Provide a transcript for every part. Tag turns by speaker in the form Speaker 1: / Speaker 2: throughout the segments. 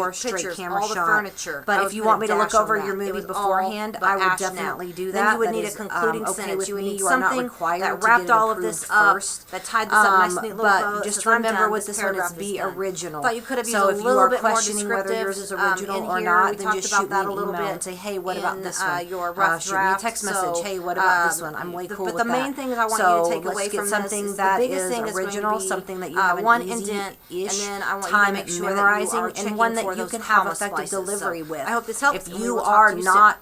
Speaker 1: or straight
Speaker 2: pictures,
Speaker 1: camera
Speaker 2: all the
Speaker 1: shot.
Speaker 2: furniture. I
Speaker 1: But
Speaker 2: would
Speaker 1: if you
Speaker 2: put
Speaker 1: want
Speaker 2: a
Speaker 1: me to look
Speaker 2: dash on
Speaker 1: over
Speaker 2: that.
Speaker 1: your
Speaker 2: It
Speaker 1: movie
Speaker 2: was
Speaker 1: beforehand,
Speaker 2: all but
Speaker 1: I would
Speaker 2: ash now.
Speaker 1: definitely do
Speaker 2: Then
Speaker 1: that.
Speaker 2: you would
Speaker 1: That
Speaker 2: need a
Speaker 1: is,
Speaker 2: concluding
Speaker 1: okay
Speaker 2: sentence.
Speaker 1: with
Speaker 2: You would
Speaker 1: me.
Speaker 2: need
Speaker 1: You are not
Speaker 2: something
Speaker 1: required
Speaker 2: that
Speaker 1: to
Speaker 2: wrapped
Speaker 1: get it
Speaker 2: all of this
Speaker 1: approved
Speaker 2: up,
Speaker 1: first.
Speaker 2: that tied this up nice, neat little bow.
Speaker 1: But
Speaker 2: that
Speaker 1: just
Speaker 2: says, "I'm
Speaker 1: remember
Speaker 2: done,
Speaker 1: with
Speaker 2: this
Speaker 1: this one, it's
Speaker 2: paragraph is
Speaker 1: be
Speaker 2: done."
Speaker 1: original.
Speaker 2: Thought you could have used
Speaker 1: So
Speaker 2: a
Speaker 1: if you
Speaker 2: little
Speaker 1: are
Speaker 2: bit more
Speaker 1: questioning whether yours is
Speaker 2: descriptive,
Speaker 1: original
Speaker 2: in
Speaker 1: or
Speaker 2: here.
Speaker 1: not,
Speaker 2: We
Speaker 1: then
Speaker 2: talked
Speaker 1: just
Speaker 2: about
Speaker 1: shoot me
Speaker 2: that
Speaker 1: an
Speaker 2: a little
Speaker 1: email
Speaker 2: bit
Speaker 1: and say, hey, what about
Speaker 2: in,
Speaker 1: this one?
Speaker 2: your rough
Speaker 1: Shoot me a
Speaker 2: draft.
Speaker 1: text message.
Speaker 2: So,
Speaker 1: hey, what about this one? I'm way
Speaker 2: but
Speaker 1: cool with
Speaker 2: the
Speaker 1: that.
Speaker 2: main thing I want
Speaker 1: so
Speaker 2: you to take
Speaker 1: let's
Speaker 2: away
Speaker 1: get
Speaker 2: from
Speaker 1: something
Speaker 2: this is
Speaker 1: that
Speaker 2: the biggest
Speaker 1: is
Speaker 2: thing is going
Speaker 1: original,
Speaker 2: to be
Speaker 1: something that you have
Speaker 2: one
Speaker 1: an
Speaker 2: indent, and
Speaker 1: easy-ish
Speaker 2: then I want you to
Speaker 1: time
Speaker 2: make
Speaker 1: at
Speaker 2: sure that you
Speaker 1: memorizing,
Speaker 2: are
Speaker 1: and
Speaker 2: checking
Speaker 1: one that
Speaker 2: for
Speaker 1: you
Speaker 2: those
Speaker 1: can have
Speaker 2: comma
Speaker 1: effective
Speaker 2: splices.
Speaker 1: delivery
Speaker 2: So
Speaker 1: with.
Speaker 2: I hope this helps.
Speaker 1: If
Speaker 2: and we
Speaker 1: you
Speaker 2: will talk
Speaker 1: are
Speaker 2: to you soon.
Speaker 1: not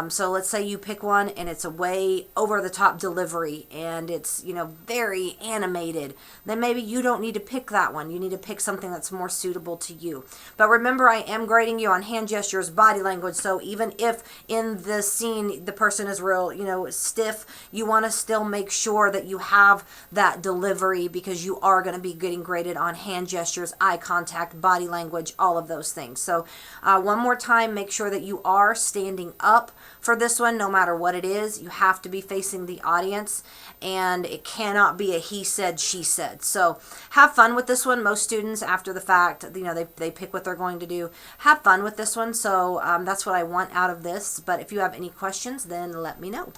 Speaker 1: so let's say you pick one and it's a way over the top delivery and it's, very animated, then maybe you don't need to pick that one. You need to pick something that's more suitable to you. But remember, I am grading you on hand gestures, body language. So even if in the scene the person is real, stiff, you want to still make sure that you have that delivery, because you are going to be getting graded on hand gestures, eye contact, body language, all of those things. So one more time, make sure that you are standing up up for this one, no matter what it is. You have to be facing the audience, and it cannot be a he said, she said. So have fun with this one. Most students, after the fact, they pick what they're going to do. Have fun with this one. So that's what I want out of this. But if you have any questions, then let me know.